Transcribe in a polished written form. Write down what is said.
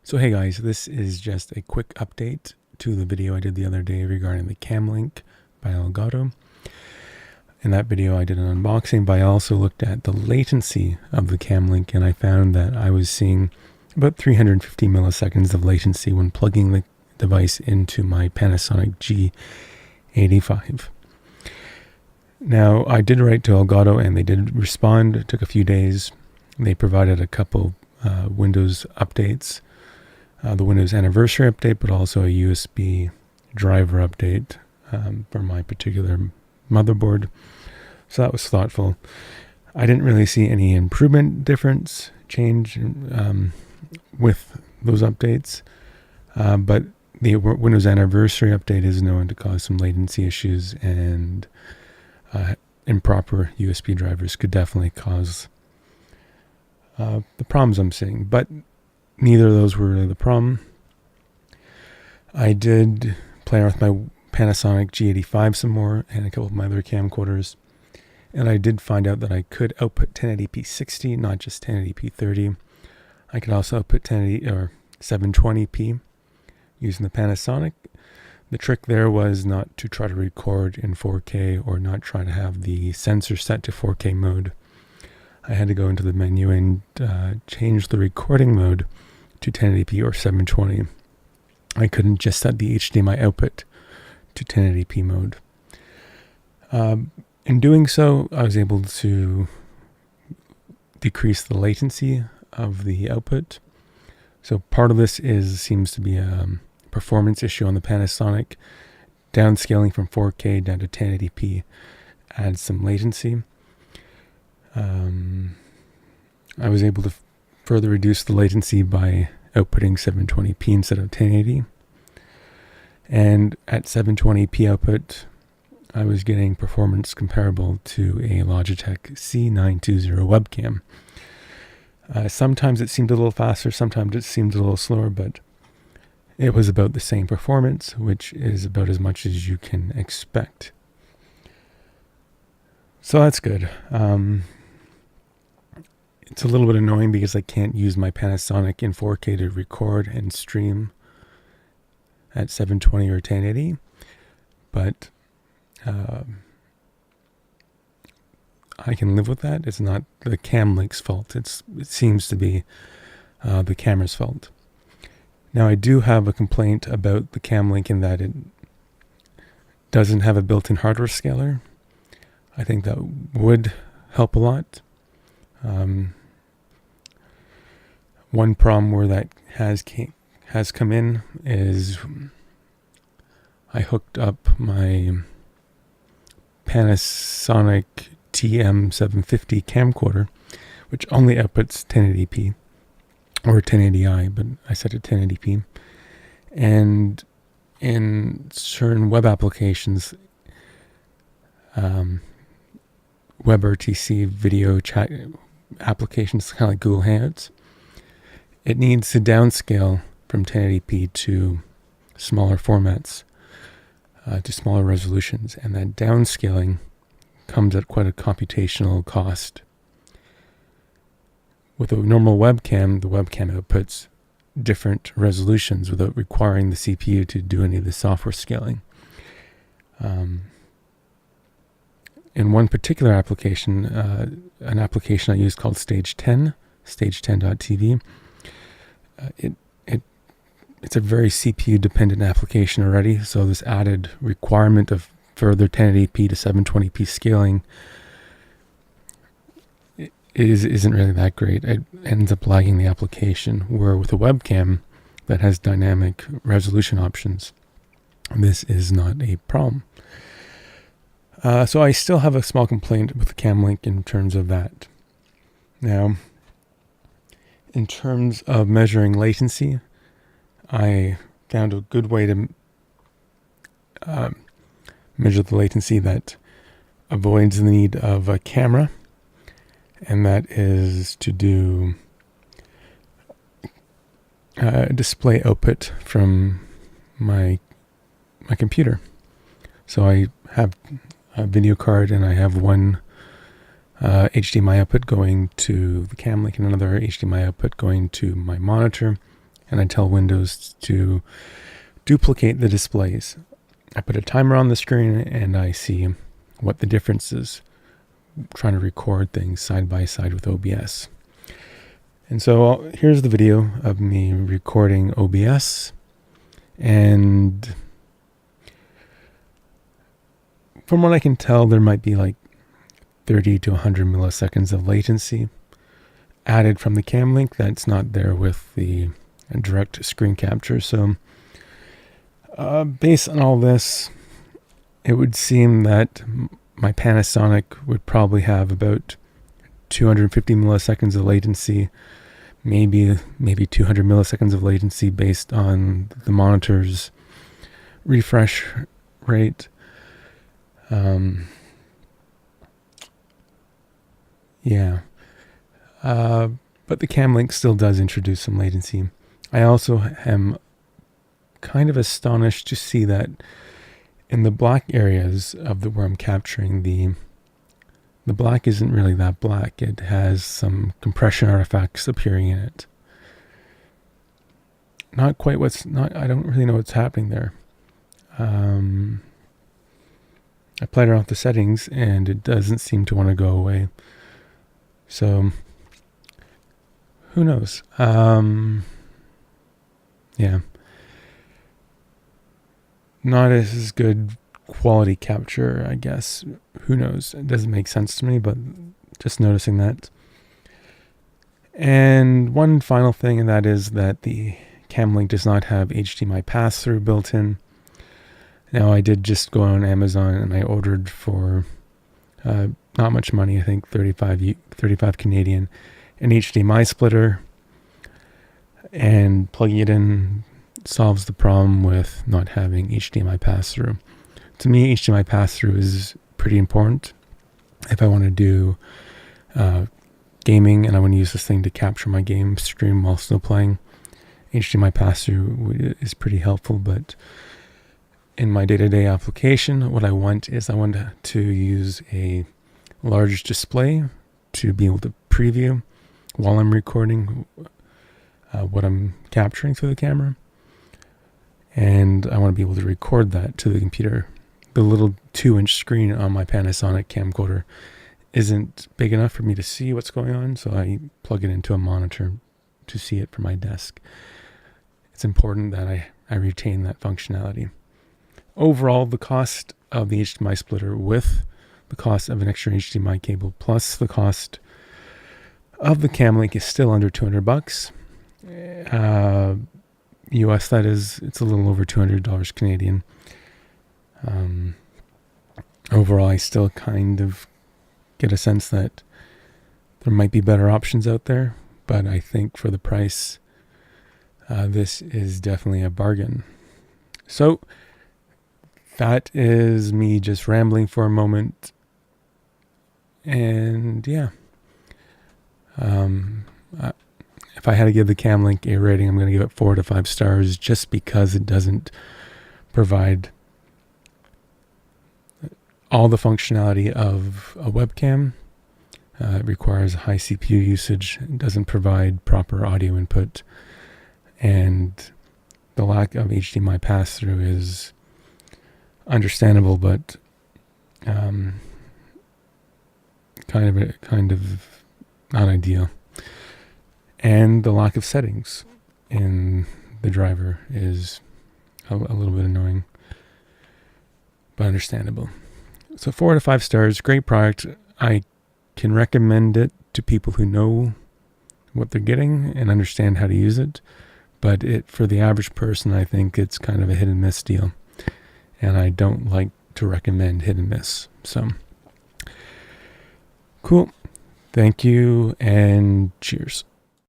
So hey guys, this is just a quick update to the video I did the other day regarding the Camlink by Elgato. In that video I did an unboxing, but I also looked at the latency of the Camlink, and I found that I was seeing about 350 milliseconds of latency when plugging the device into my Panasonic G85. Now, I did write to Elgato and they did respond. It took a few days. They provided a couple Windows updates. The Windows anniversary update, but also a USB driver update for my particular motherboard. So that was thoughtful. I didn't really see any improvement change with those updates, but the Windows anniversary update is known to cause some latency issues, and improper USB drivers could definitely cause the problems I'm seeing, but neither of those were really the problem. I did play around with my Panasonic G85 some more and a couple of my other camcorders, and I did find out that I could output 1080p 60, not just 1080p 30. I could also output 1080 or 720p using the Panasonic. The trick there was not to try to record in 4K or not try to have the sensor set to 4K mode. I had to go into the menu and change the recording mode to 1080p or 720. I couldn't just set the HDMI output to 1080p mode. In doing so, I was able to decrease the latency of the output. So part of this seems to be a performance issue on the Panasonic. Downscaling from 4K down to 1080p adds some latency. I was able to further reduce the latency by outputting 720p instead of 1080. And at 720p output, I was getting performance comparable to a Logitech C920 webcam. Sometimes it seemed a little faster, sometimes it seemed a little slower, but it was about the same performance, which is about as much as you can expect. So that's good. It's a little bit annoying because I can't use my Panasonic in 4K to record and stream at 720 or 1080, but I can live with that. It's not the Camlink's fault. It seems to be the camera's fault. Now, I do have a complaint about the Camlink in that it doesn't have a built-in hardware scaler. I think that would help a lot. One problem where that has come in is I hooked up my Panasonic TM750 camcorder, which only outputs 1080p or 1080i, but I set it to 1080p. And in certain web applications, WebRTC video chat applications, kind of like Google Hangouts, it needs to downscale from 1080p to smaller formats, to smaller resolutions, and that downscaling comes at quite a computational cost. With a normal webcam, the webcam outputs different resolutions without requiring the CPU to do any of the software scaling. In one particular application, an application I used called Stage 10, stage10.tv, it's a very CPU dependent application already, so this added requirement of further 1080p to 720p scaling isn't really that great. It ends up lagging the application, where with a webcam that has dynamic resolution options, this is not a problem. So I still have a small complaint with the Camlink in terms of that. Now, in terms of measuring latency, I found a good way to measure the latency that avoids the need of a camera, and that is to do display output from my computer. So I have a video card and I have one HDMI output going to the Camlink and another HDMI output going to my monitor, and I tell Windows to duplicate the displays. I put a timer on the screen and I see what the difference is, trying to record things side by side with OBS. And so here's the video of me recording OBS, and from what I can tell, there might be like 30 to 100 milliseconds of latency added from the cam link that's not there with the direct screen capture. So based on all this, it would seem that my Panasonic would probably have about 250 milliseconds of latency, maybe 200 milliseconds of latency based on the monitor's refresh rate. But the cam link still does introduce some latency. I also am kind of astonished to see that in the black areas of where I'm capturing, the black isn't really that black. It has some compression artifacts appearing in it. I don't really know what's happening there. I played around with the settings and it doesn't seem to want to go away. So who knows? Not as good quality capture, I guess. Who knows? It doesn't make sense to me, but just noticing that. And one final thing, and that is that the cam link does not have HDMI pass-through built in. Now, I did just go on Amazon and I ordered for not much money, I think 35 Canadian, an HDMI splitter, and plugging it in solves the problem with not having HDMI pass-through. To me, HDMI pass-through is pretty important. If I want to do gaming and I want to use this thing to capture my game stream while still playing, HDMI pass-through is pretty helpful. But in my day-to-day application, what I want to use a large display to be able to preview while I'm recording what I'm capturing through the camera. And I want to be able to record that to the computer. The little 2-inch screen on my Panasonic camcorder isn't big enough for me to see what's going on, so I plug it into a monitor to see it from my desk. It's important that I retain that functionality. Overall, the cost of the HDMI splitter with the cost of an extra HDMI cable plus the cost of the cam link is still under $200. US, that is, it's a little over $200 Canadian. Overall, I still kind of get a sense that there might be better options out there, but I think for the price, this is definitely a bargain. So that is me just rambling for a moment. And yeah, if I had to give the cam link a rating, I'm going to give it 4 to 5 stars just because it doesn't provide all the functionality of a webcam. It requires high CPU usage. It doesn't provide proper audio input. And the lack of HDMI pass-through is understandable, but kind of not ideal. And the lack of settings in the driver is a little bit annoying, but understandable. So 4 to 5 stars, great product. I can recommend it to people who know what they're getting and understand how to use it. But for the average person, I think it's kind of a hit and miss deal. And I don't like to recommend hit and miss. So, cool. Thank you and cheers.